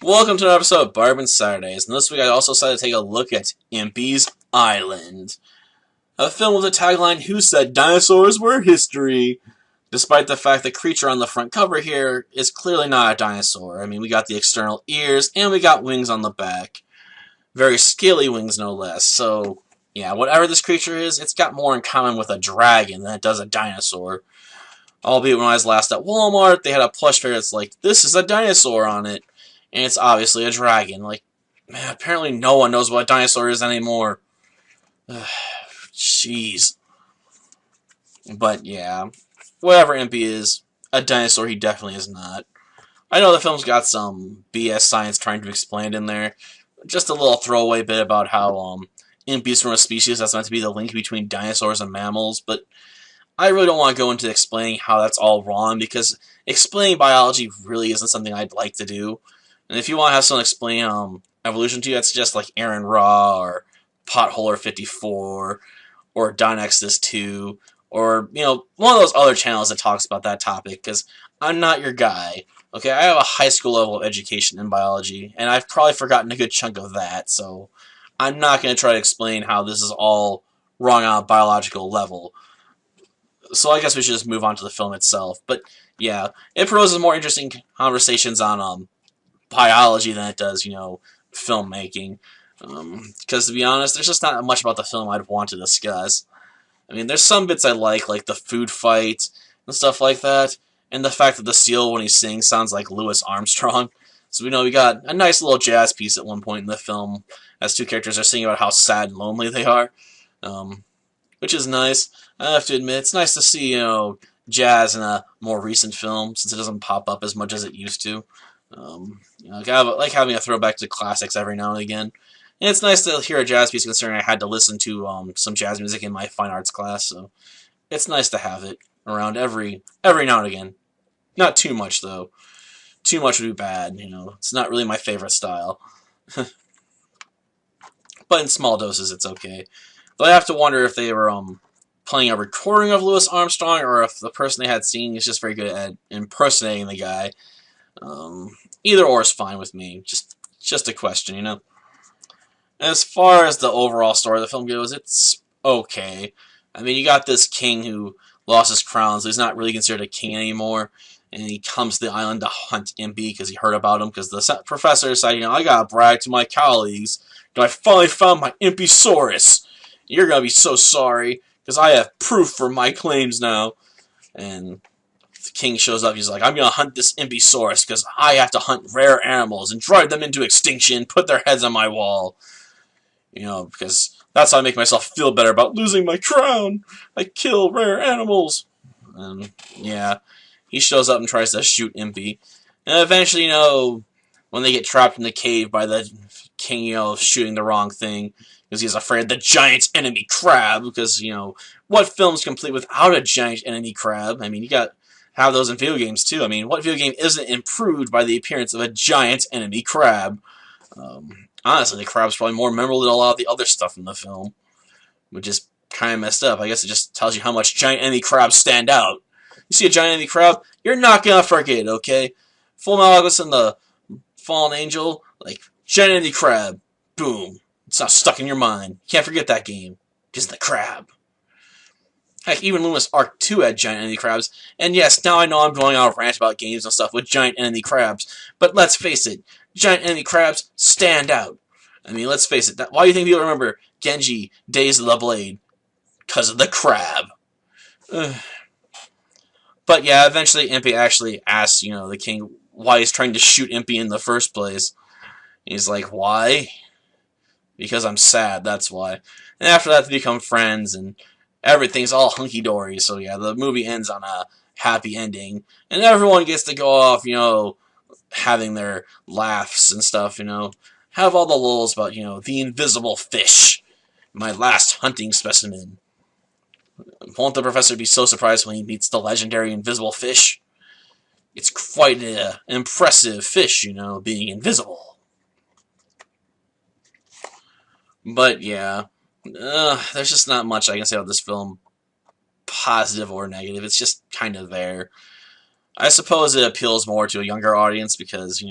Welcome to another episode of Bourbon Saturdays, and this week I also decided to take a look at Impy's Island. A film with a tagline, Who Said Dinosaurs Were History? Despite the fact the creature on the front cover here is clearly not a dinosaur. I mean, we got the external ears, and we got wings on the back. Very scaly wings, no less. So, yeah, whatever this creature is, it's got more in common with a dragon than it does a dinosaur. Albeit when I was last at Walmart, they had a plush figure that's like, this is a dinosaur on it. And it's obviously a dragon. Like, man, apparently no one knows what a dinosaur is anymore. Jeez. But yeah, whatever Impy is, a dinosaur he definitely is not. I know the film's got some BS science trying to explain it in there. Just a little throwaway bit about how Impy's from a species that's meant to be the link between dinosaurs and mammals, but I really don't want to go into explaining how that's all wrong, because explaining biology really isn't something I'd like to do. And if you want to have someone explain evolution to you, that's just like Aaron Raw or Potholer54 or DonXis2 or, one of those other channels that talks about that topic, because I'm not your guy. Okay, I have a high school level of education in biology, and I've probably forgotten a good chunk of that, so I'm not going to try to explain how this is all wrong on a biological level. So I guess we should just move on to the film itself. But yeah, it proposes more interesting conversations on biology than it does, filmmaking. Because to be honest, there's just not much about the film I'd want to discuss. I mean, there's some bits I like the food fight and stuff like that, and the fact that the seal, when he sings, sounds like Louis Armstrong. So we got a nice little jazz piece at one point in the film, as two characters are singing about how sad and lonely they are, which is nice. I have to admit, it's nice to see, jazz in a more recent film, since it doesn't pop up as much as it used to. I like having a throwback to classics every now and again. And it's nice to hear a jazz piece, considering I had to listen to some jazz music in my fine arts class, so it's nice to have it around every now and again. Not too much, though. Too much would be bad, It's not really my favorite style. But in small doses, it's okay. Though I have to wonder if they were playing a recording of Louis Armstrong, or if the person they had singing is just very good at impersonating the guy. Either or is fine with me. Just a question, As far as the overall story of the film goes, it's okay. I mean, you got this king who lost his crown, so he's not really considered a king anymore, and he comes to the island to hunt Impy because he heard about him, because the professor decided, I gotta brag to my colleagues, I finally found my Impysaurus. You're gonna be so sorry, because I have proof for my claims now. And the king shows up, he's like, I'm gonna hunt this Impysaurus, because I have to hunt rare animals and drive them into extinction, put their heads on my wall. Because that's how I make myself feel better about losing my crown. I kill rare animals. And, yeah, he shows up and tries to shoot Impy. And eventually, when they get trapped in the cave by the king, shooting the wrong thing, because he's afraid of the giant enemy crab, because, what film's complete without a giant enemy crab? I mean, you got have those in video games, too. I mean, what video game isn't improved by the appearance of a giant enemy crab? Honestly, the crab's probably more memorable than a lot of the other stuff in the film, which is kind of messed up. I guess it just tells you how much giant enemy crabs stand out. You see a giant enemy crab, you're not gonna forget it, okay? Full Metal Alchemist and the Fallen Angel, like, giant enemy crab, boom. It's not stuck in your mind. You can't forget that game. Just the crab. Heck, even Luminous Arc 2 had giant enemy crabs, and yes, now I know I'm going on a rant about games and stuff with giant enemy crabs, but let's face it, giant enemy crabs stand out. I mean, let's face it, why do you think people remember Genji, Days of the Blade? Because of the crab. But yeah, eventually Impy actually asks, the king why he's trying to shoot Impy in the first place. He's like, why? Because I'm sad, that's why. And after that, they become friends, and everything's all hunky-dory. So yeah, the movie ends on a happy ending. And everyone gets to go off, having their laughs and stuff, Have all the lulls about, the invisible fish. My last hunting specimen. Won't the professor be so surprised when he meets the legendary invisible fish? It's quite an impressive fish, being invisible. But yeah, there's just not much I can say about this film, positive or negative. It's just kind of there. I suppose it appeals more to a younger audience because,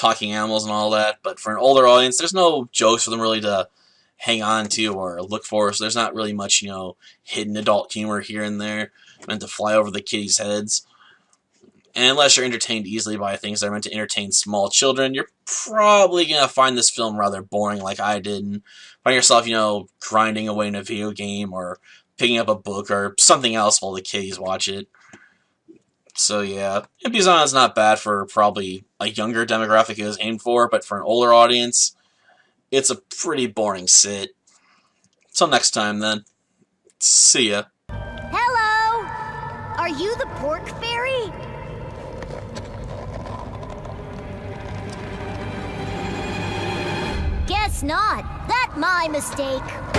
talking animals and all that. But for an older audience, there's no jokes for them really to hang on to or look for. So there's not really much, hidden adult humor here and there meant to fly over the kiddies' heads. And unless you're entertained easily by things that are meant to entertain small children, you're probably going to find this film rather boring like I did, and find yourself, grinding away in a video game or picking up a book or something else while the kiddies watch it. So yeah, Impy's is not bad for probably a younger demographic it was aimed for, but for an older audience, it's a pretty boring sit. Till next time then. See ya. Hello! Are you the pork fairy? Guess not. That's my mistake.